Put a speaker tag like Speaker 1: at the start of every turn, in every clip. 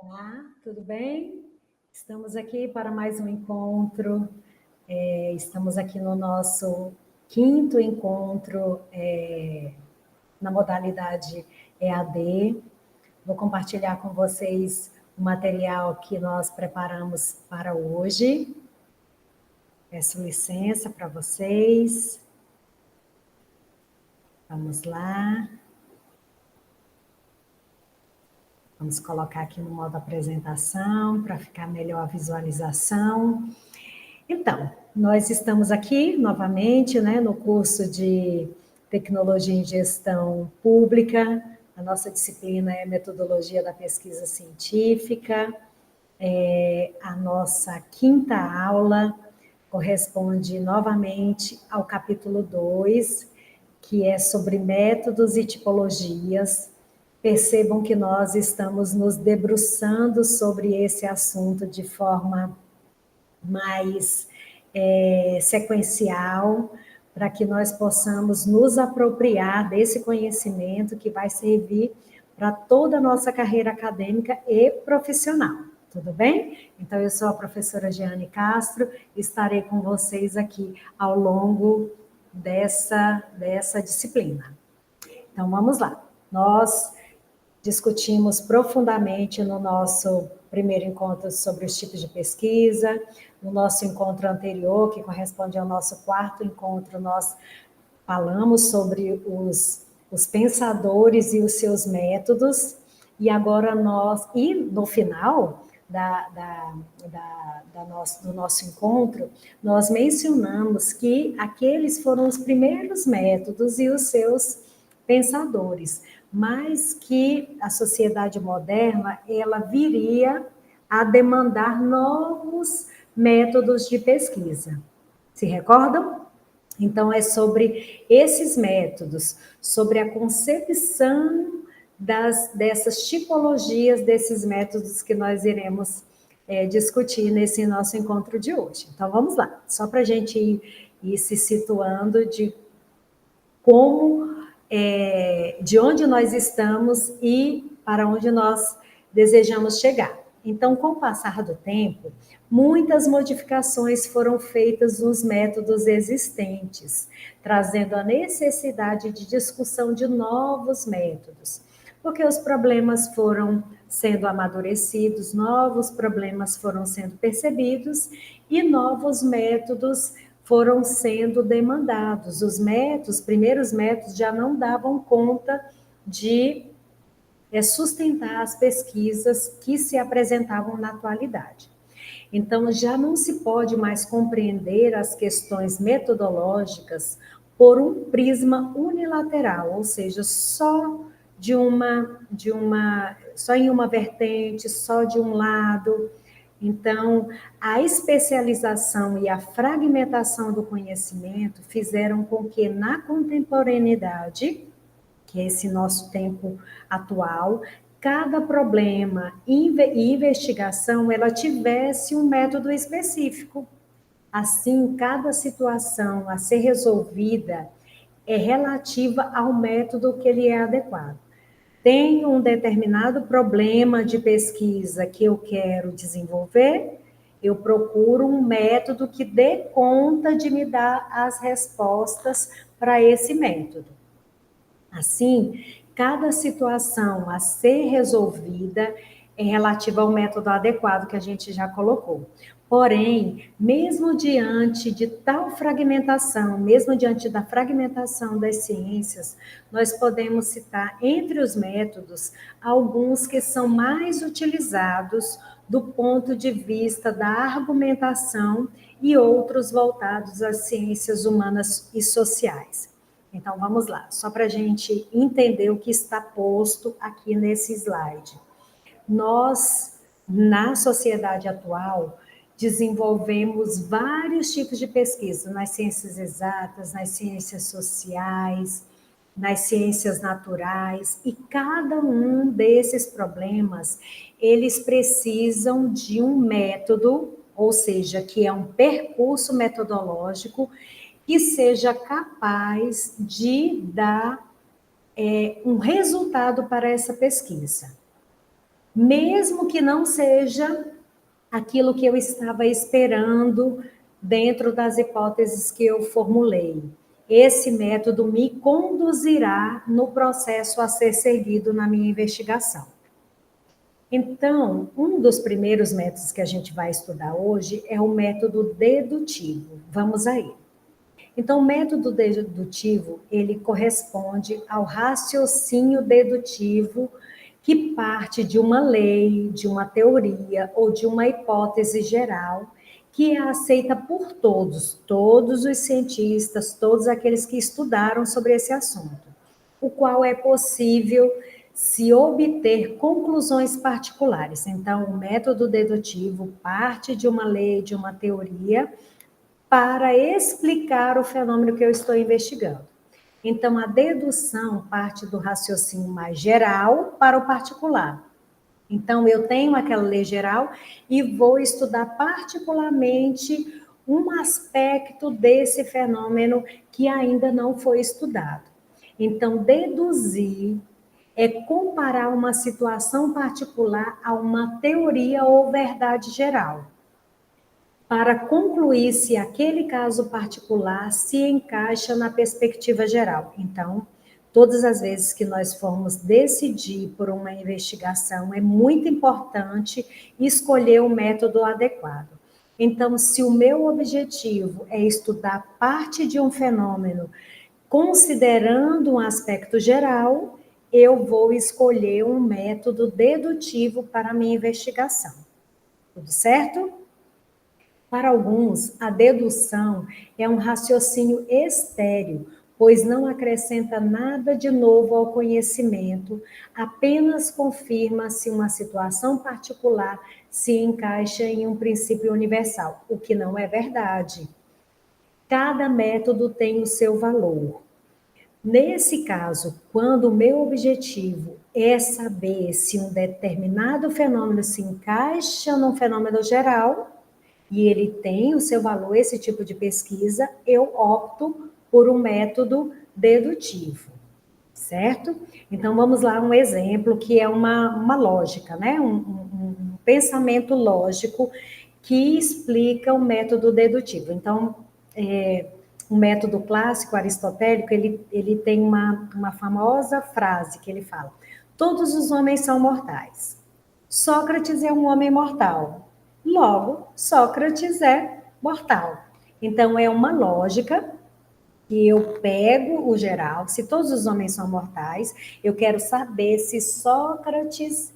Speaker 1: Olá, tudo bem? Estamos aqui para mais um encontro. Estamos aqui no nosso quinto encontro na modalidade EAD. Vou compartilhar com vocês o material que nós preparamos para hoje. Peço licença para vocês. Vamos lá. Vamos colocar aqui no modo apresentação para ficar melhor a visualização. Então, nós estamos aqui novamente, né, no curso de Tecnologia em Gestão Pública. A nossa disciplina é Metodologia da Pesquisa Científica. A nossa quinta aula corresponde novamente ao capítulo 2, que é sobre métodos e tipologias. Percebam que nós estamos nos debruçando sobre esse assunto de forma mais sequencial, para que nós possamos nos apropriar desse conhecimento que vai servir para toda a nossa carreira acadêmica e profissional. Tudo bem? Então, eu sou a professora Jeane Castro, estarei com vocês aqui ao longo dessa disciplina. Então, vamos lá. Nós discutimos profundamente no nosso primeiro encontro sobre os tipos de pesquisa. No nosso encontro anterior, que corresponde ao nosso quarto encontro, nós falamos sobre os pensadores e os seus métodos. E agora no final do nosso encontro, nós mencionamos que aqueles foram os primeiros métodos e os seus pensadores, mas que a sociedade moderna, ela viria a demandar novos métodos de pesquisa. Se recordam? Então, é sobre esses métodos, sobre a concepção dessas tipologias, desses métodos que nós iremos discutir nesse nosso encontro de hoje. Então, vamos lá, só para a gente ir se situando de como, de onde nós estamos e para onde nós desejamos chegar. Então, com o passar do tempo, muitas modificações foram feitas nos métodos existentes, trazendo a necessidade de discussão de novos métodos, porque os problemas foram sendo amadurecidos, novos problemas foram sendo percebidos e novos métodos foram sendo demandados. Os primeiros métodos já não davam conta de sustentar as pesquisas que se apresentavam na atualidade. Então, já não se pode mais compreender as questões metodológicas por um prisma unilateral, ou seja, só só em uma vertente, só de um lado. Então, a especialização e a fragmentação do conhecimento fizeram com que, na contemporaneidade, que é esse nosso tempo atual, cada problema e investigação, ela tivesse um método específico. Assim, cada situação a ser resolvida é relativa ao método que ele é adequado. Tenho um determinado problema de pesquisa que eu quero desenvolver, eu procuro um método que dê conta de me dar as respostas para esse método. Assim, cada situação a ser resolvida é relativa ao método adequado que a gente já colocou. Porém, mesmo diante de tal fragmentação, mesmo diante da fragmentação das ciências, nós podemos citar entre os métodos alguns que são mais utilizados do ponto de vista da argumentação e outros voltados às ciências humanas e sociais. Então, vamos lá, só para a gente entender o que está posto aqui nesse slide. Nós, na sociedade atual, desenvolvemos vários tipos de pesquisa, nas ciências exatas, nas ciências sociais, nas ciências naturais, e cada um desses problemas, eles precisam de um método, ou seja, que é um percurso metodológico, que seja capaz de dar um resultado para essa pesquisa. mesmo que não seja aquilo que eu estava esperando dentro das hipóteses que eu formulei. Esse método me conduzirá no processo a ser seguido na minha investigação. Então, um dos primeiros métodos que a gente vai estudar hoje é o método dedutivo. Vamos aí. Então, o método dedutivo, ele corresponde ao raciocínio dedutivo que parte de uma lei, de uma teoria ou de uma hipótese geral que é aceita por todos os cientistas, todos aqueles que estudaram sobre esse assunto, o qual é possível se obter conclusões particulares. Então, o método dedutivo parte de uma lei, de uma teoria, para explicar o fenômeno que eu estou investigando. Então, a dedução parte do raciocínio mais geral para o particular. Então, eu tenho aquela lei geral e vou estudar particularmente um aspecto desse fenômeno que ainda não foi estudado. Então, deduzir é comparar uma situação particular a uma teoria ou verdade geral, para concluir se aquele caso particular se encaixa na perspectiva geral. Então, todas as vezes que nós formos decidir por uma investigação, é muito importante escolher o método adequado. Então, se o meu objetivo é estudar parte de um fenômeno, considerando um aspecto geral, eu vou escolher um método dedutivo para a minha investigação. Tudo certo? Para alguns, a dedução é um raciocínio estéril, pois não acrescenta nada de novo ao conhecimento, apenas confirma se uma situação particular se encaixa em um princípio universal, o que não é verdade. Cada método tem o seu valor. Nesse caso, quando o meu objetivo é saber se um determinado fenômeno se encaixa num fenômeno geral, e ele tem o seu valor, esse tipo de pesquisa, eu opto por um método dedutivo, certo? Então, vamos lá, um exemplo que é uma lógica, né? Um pensamento lógico que explica o método dedutivo. Então, o método clássico aristotélico, ele tem uma famosa frase que ele fala: todos os homens são mortais. Sócrates é um homem mortal. Logo, Sócrates é mortal. Então, é uma lógica que eu pego o geral, se todos os homens são mortais, eu quero saber se Sócrates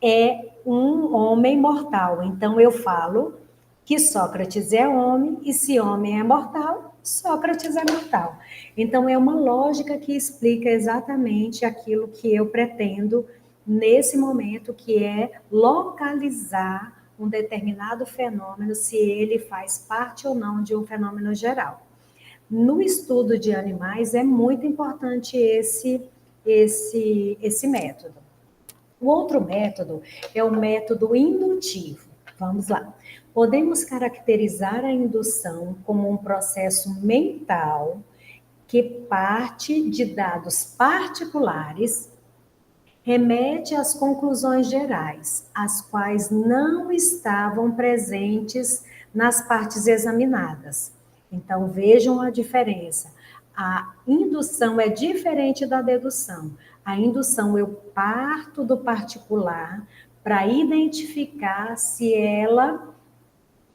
Speaker 1: é um homem mortal. Então, eu falo que Sócrates é homem, e se homem é mortal, Sócrates é mortal. Então, é uma lógica que explica exatamente aquilo que eu pretendo nesse momento, que é localizar um determinado fenômeno, se ele faz parte ou não de um fenômeno geral. No estudo de animais, é muito importante esse método. O outro método é o método indutivo. Vamos lá. Podemos caracterizar a indução como um processo mental que parte de dados particulares, remete às conclusões gerais, as quais não estavam presentes nas partes examinadas. Então, vejam a diferença. A indução é diferente da dedução. A indução, eu parto do particular para identificar se ela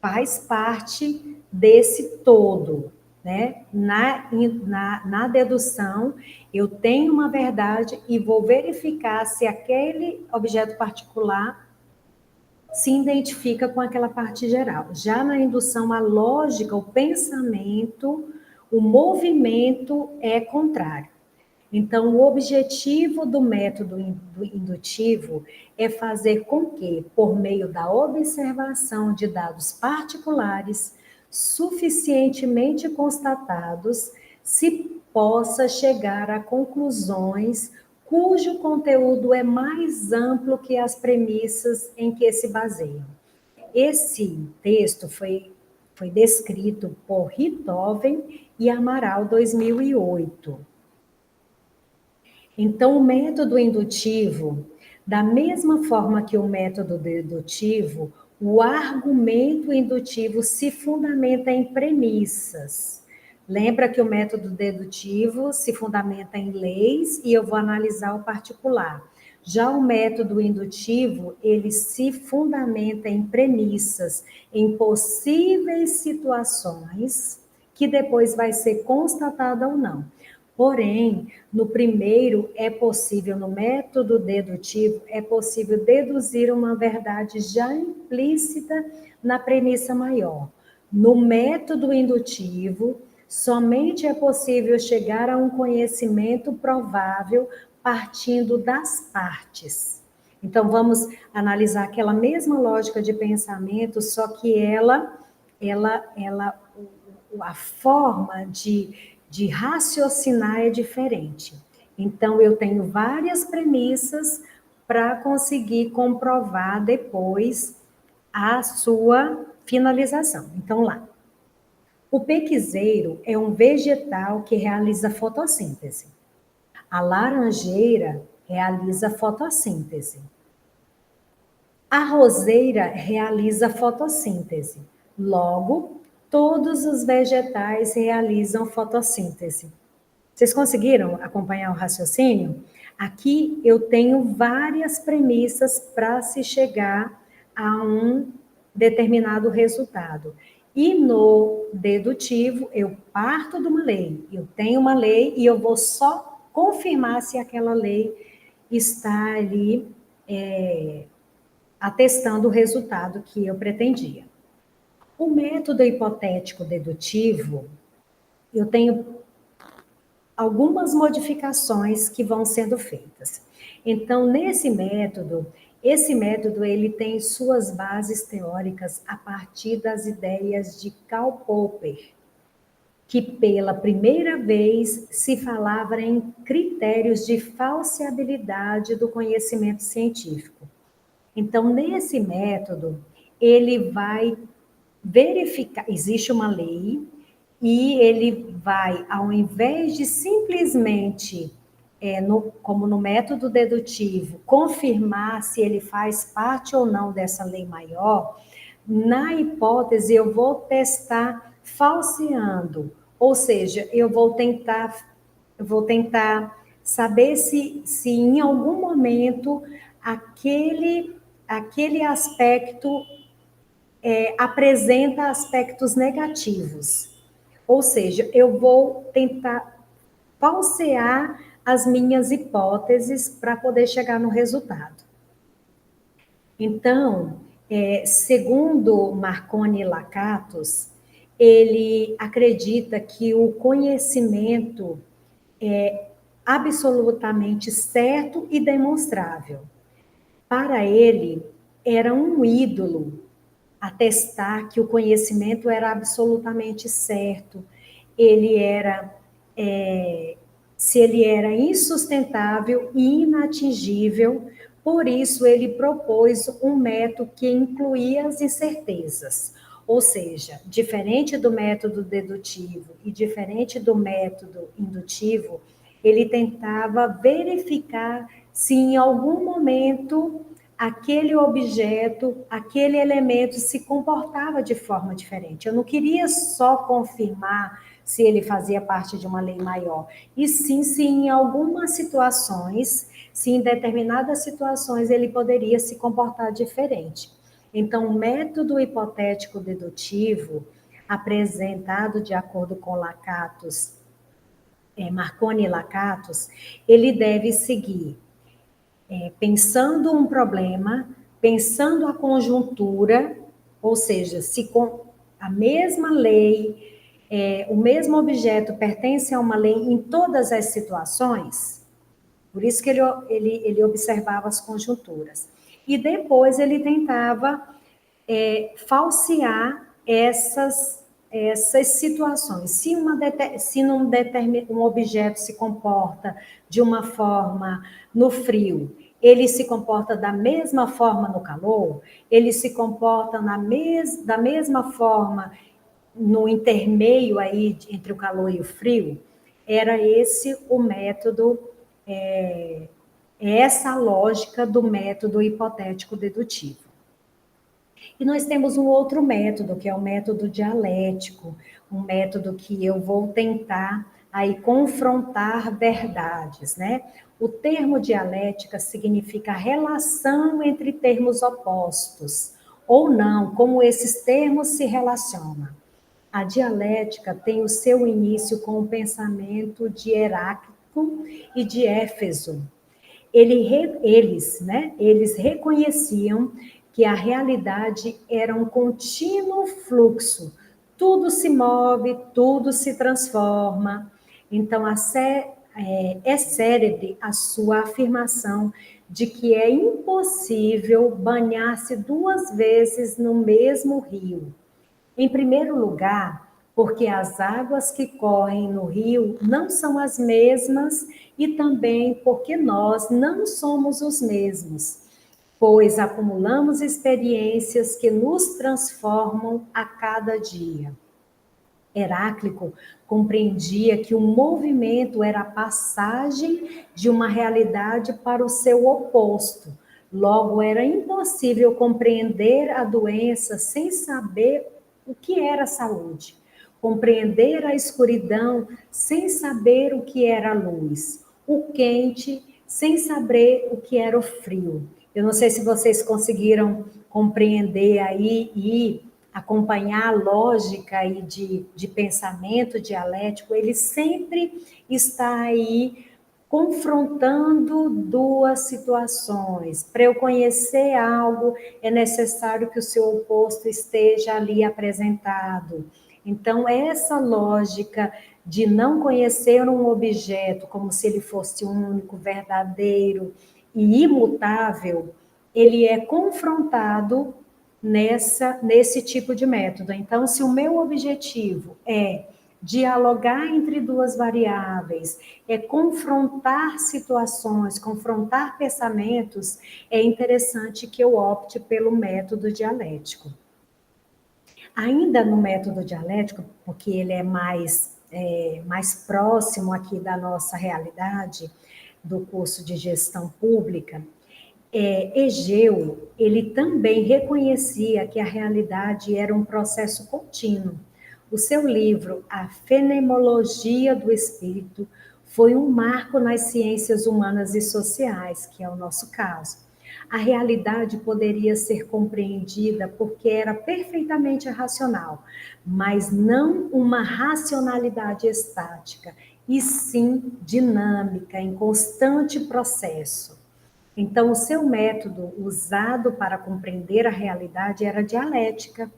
Speaker 1: faz parte desse todo, né? Na dedução, eu tenho uma verdade e vou verificar se aquele objeto particular se identifica com aquela parte geral. Já na indução, a lógica, o pensamento, o movimento é contrário. Então, o objetivo do método indutivo é fazer com que, por meio da observação de dados particulares suficientemente constatados, se possa chegar a conclusões cujo conteúdo é mais amplo que as premissas em que se baseiam. Esse texto foi descrito por Richthofen e Amaral, 2008. Então, o método indutivo Da mesma forma que o método dedutivo, o argumento indutivo se fundamenta em premissas. Lembra que o método dedutivo se fundamenta em leis e eu vou analisar o particular. Já o método indutivo, ele se fundamenta em premissas, em possíveis situações que depois vai ser constatada ou não. Porém, no primeiro é possível, no método dedutivo, é possível deduzir uma verdade já implícita na premissa maior. No método indutivo, somente é possível chegar a um conhecimento provável partindo das partes. Então, vamos analisar aquela mesma lógica de pensamento, só que a forma de raciocinar é diferente. Então, eu tenho várias premissas para conseguir comprovar depois a sua finalização. Então, lá. O pequiseiro é um vegetal que realiza fotossíntese. A laranjeira realiza fotossíntese. A roseira realiza fotossíntese. Logo, todos os vegetais realizam fotossíntese. Vocês conseguiram acompanhar o raciocínio? Aqui eu tenho várias premissas para se chegar a um determinado resultado. E no dedutivo, eu parto de uma lei. Eu tenho uma lei e eu vou só confirmar se aquela lei está ali atestando o resultado que eu pretendia. O método hipotético dedutivo, eu tenho algumas modificações que vão sendo feitas. Então, esse método ele tem suas bases teóricas a partir das ideias de Karl Popper, que pela primeira vez se falava em critérios de falseabilidade do conhecimento científico. Então, nesse método, ele vai verificar, existe uma lei, e ele vai, ao invés de simplesmente, como no método dedutivo, confirmar se ele faz parte ou não dessa lei maior, na hipótese eu vou testar falseando, ou seja, eu vou tentar saber se em algum momento aquele aspecto apresenta aspectos negativos. Ou seja, eu vou tentar falsear as minhas hipóteses para poder chegar no resultado. Então, segundo Marconi Lakatos, ele acredita que o conhecimento é absolutamente certo e demonstrável. Para ele, era um ídolo atestar que o conhecimento era absolutamente certo, se ele era insustentável e inatingível, por isso ele propôs um método que incluía as incertezas. Ou seja, diferente do método dedutivo e diferente do método indutivo, ele tentava verificar se em algum momento aquele objeto, aquele elemento se comportava de forma diferente. Eu não queria só confirmar se ele fazia parte de uma lei maior, e sim se em algumas situações, se em determinadas situações ele poderia se comportar diferente. Então, o método hipotético dedutivo, apresentado de acordo com Lakatos, Marconi e Lakatos, ele deve seguir pensando um problema, pensando a conjuntura, ou seja, se com a mesma lei, o mesmo objeto pertence a uma lei em todas as situações, por isso que ele observava as conjunturas. E depois ele tentava falsear essas situações. Se um objeto se comporta de uma forma no frio, ele se comporta da mesma forma no calor, ele se comporta da mesma forma no intermeio aí entre o calor e o frio, era esse o método É essa a lógica do método hipotético dedutivo. E nós temos um outro método, que é o método dialético, um método que eu vou tentar aí confrontar verdades, né? O termo dialética significa relação entre termos opostos, ou não, como esses termos se relacionam. A dialética tem o seu início com o pensamento de Heráclito e de Éfeso. Eles reconheciam que a realidade era um contínuo fluxo. Tudo se move, tudo se transforma. Então, é célebre a sua afirmação de que é impossível banhar-se duas vezes no mesmo rio. Em primeiro lugar, porque as águas que correm no rio não são as mesmas e também porque nós não somos os mesmos, pois acumulamos experiências que nos transformam a cada dia. Heráclito compreendia que o movimento era a passagem de uma realidade para o seu oposto. Logo, era impossível compreender a doença sem saber o que era saúde, compreender a escuridão sem saber o que era a luz, o quente sem saber o que era o frio. Eu não sei se vocês conseguiram compreender aí e acompanhar a lógica aí de pensamento dialético, ele sempre está aí confrontando duas situações. Para eu conhecer algo, é necessário que o seu oposto esteja ali apresentado. Então, essa lógica de não conhecer um objeto como se ele fosse único, verdadeiro e imutável, ele é confrontado nesse tipo de método. Então, se o meu objetivo é dialogar entre duas variáveis, é confrontar situações, confrontar pensamentos, é interessante que eu opte pelo método dialético. Ainda no método dialético, porque ele é mais próximo aqui da nossa realidade, do curso de gestão pública, Egeu, ele também reconhecia que a realidade era um processo contínuo. O seu livro, A Fenomenologia do Espírito, foi um marco nas ciências humanas e sociais, que é o nosso caso. A realidade poderia ser compreendida porque era perfeitamente racional, mas não uma racionalidade estática, e sim dinâmica, em constante processo. Então, o seu método usado para compreender a realidade era dialética,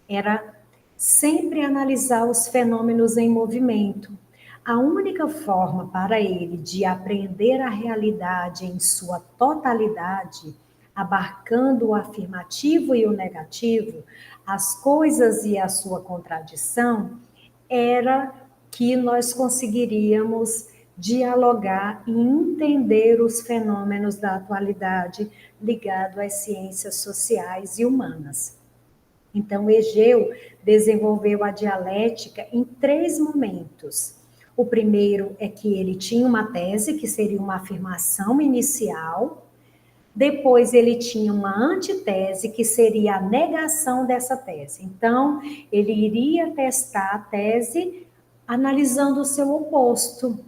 Speaker 1: era sempre analisar os fenômenos em movimento. A única forma para ele de aprender a realidade em sua totalidade, abarcando o afirmativo e o negativo, as coisas e a sua contradição, era que nós conseguiríamos dialogar e entender os fenômenos da atualidade ligado às ciências sociais e humanas. Então, Egeu desenvolveu a dialética em 3 momentos. O primeiro é que ele tinha uma tese, que seria uma afirmação inicial. Depois, ele tinha uma antitese, que seria a negação dessa tese. Então, ele iria testar a tese analisando o seu oposto.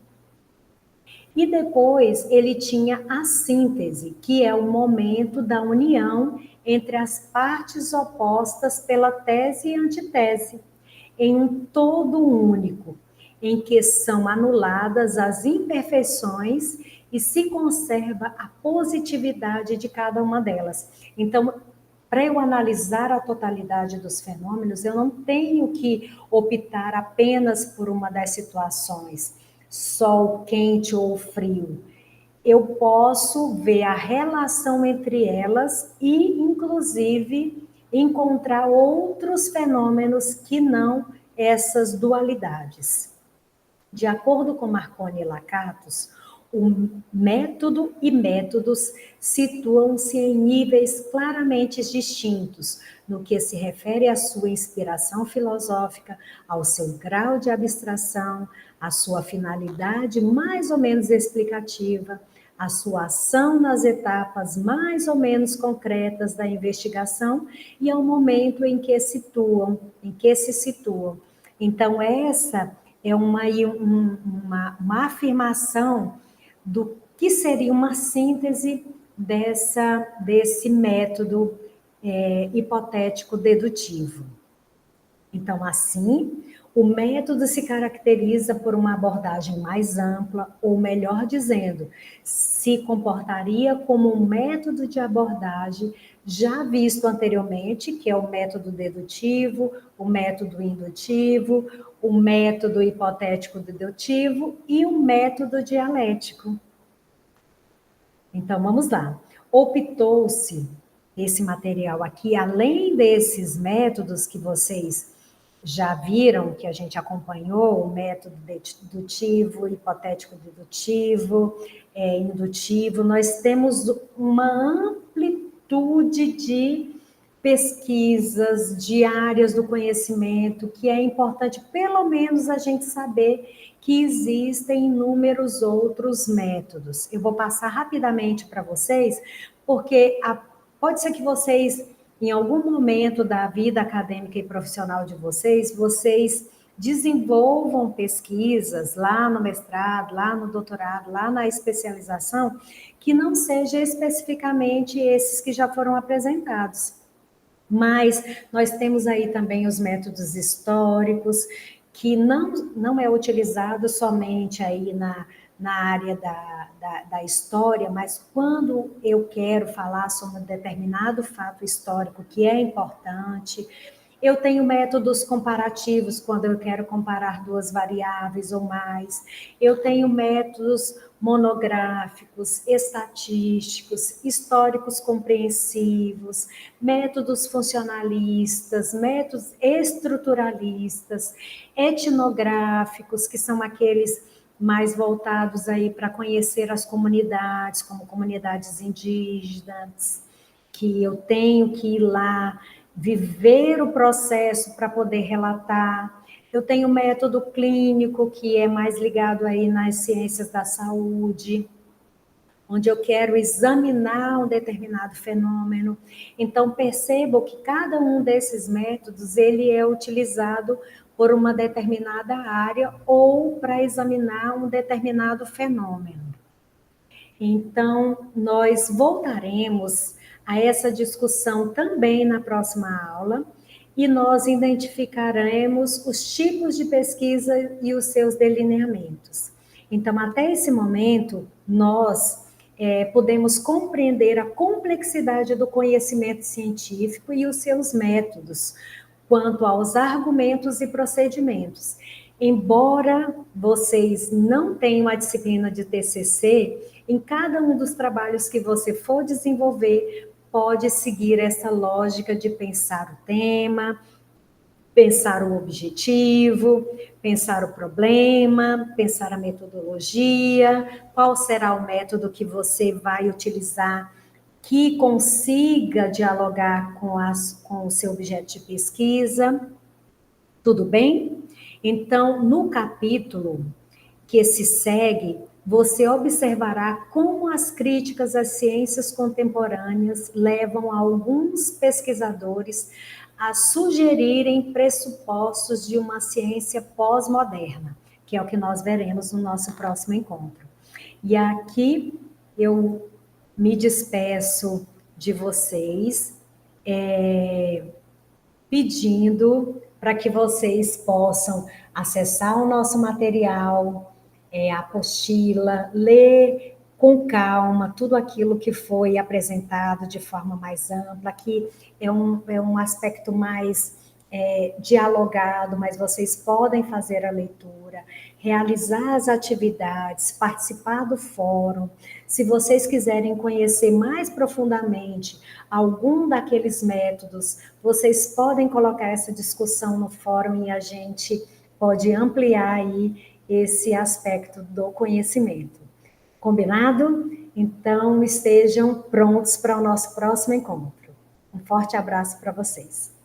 Speaker 1: E depois ele tinha a síntese, que é o momento da união entre as partes opostas pela tese e antitese, em um todo único, em que são anuladas as imperfeições e se conserva a positividade de cada uma delas. Então, para eu analisar a totalidade dos fenômenos, eu não tenho que optar apenas por uma das situações, sol quente ou frio. Eu posso ver a relação entre elas e, inclusive, encontrar outros fenômenos que não essas dualidades. De acordo com Marconi e Lakatos, o método e métodos situam-se em níveis claramente distintos no que se refere à sua inspiração filosófica, ao seu grau de abstração, à sua finalidade mais ou menos explicativa, a sua ação nas etapas mais ou menos concretas da investigação e ao momento em que se situam. Então, essa é uma afirmação do que seria uma síntese desse método hipotético dedutivo. Então, assim, o método se caracteriza por uma abordagem mais ampla, ou melhor dizendo, se comportaria como um método de abordagem já visto anteriormente, que é o método dedutivo, o método indutivo, o método hipotético dedutivo e o método dialético. Então, vamos lá. Optou-se esse material aqui, além desses métodos que vocês já viram, que a gente acompanhou, o método dedutivo, hipotético dedutivo, indutivo, nós temos uma amplitude de pesquisas, de áreas do conhecimento, que é importante pelo menos a gente saber que existem inúmeros outros métodos. Eu vou passar rapidamente para vocês, porque pode ser que vocês, em algum momento da vida acadêmica e profissional de vocês desenvolvam pesquisas lá no mestrado, lá no doutorado, lá na especialização, que não sejam especificamente esses que já foram apresentados. Mas nós temos aí também os métodos históricos, que não é utilizado somente aí na área da história, mas quando eu quero falar sobre um determinado fato histórico que é importante. Eu tenho métodos comparativos quando eu quero comparar duas variáveis ou mais. Eu tenho métodos monográficos, estatísticos, históricos compreensivos, métodos funcionalistas, métodos estruturalistas, etnográficos, que são aqueles mais voltados aí para conhecer as comunidades, como comunidades indígenas, que eu tenho que ir lá viver o processo para poder relatar. Eu tenho o método clínico, que é mais ligado aí nas ciências da saúde, onde eu quero examinar um determinado fenômeno. Então, percebam que cada um desses métodos, ele é utilizado por uma determinada área ou para examinar um determinado fenômeno. Então, nós voltaremos a essa discussão também na próxima aula e nós identificaremos os tipos de pesquisa e os seus delineamentos. Então, até esse momento, nós podemos compreender a complexidade do conhecimento científico e os seus métodos, quanto aos argumentos e procedimentos. Embora vocês não tenham a disciplina de TCC, em cada um dos trabalhos que você for desenvolver, pode seguir essa lógica de pensar o tema, pensar o objetivo, pensar o problema, pensar a metodologia, qual será o método que você vai utilizar que consiga dialogar com o seu objeto de pesquisa. Tudo bem? Então, no capítulo que se segue, você observará como as críticas às ciências contemporâneas levam alguns pesquisadores a sugerirem pressupostos de uma ciência pós-moderna, que é o que nós veremos no nosso próximo encontro. E aqui eu me despeço de vocês, pedindo para que vocês possam acessar o nosso material, a apostila, ler com calma tudo aquilo que foi apresentado de forma mais ampla. Aqui é um aspecto mais dialogado, mas vocês podem fazer a leitura, realizar as atividades, participar do fórum. Se vocês quiserem conhecer mais profundamente algum daqueles métodos, vocês podem colocar essa discussão no fórum e a gente pode ampliar aí esse aspecto do conhecimento. Combinado? Então, estejam prontos para o nosso próximo encontro. Um forte abraço para vocês.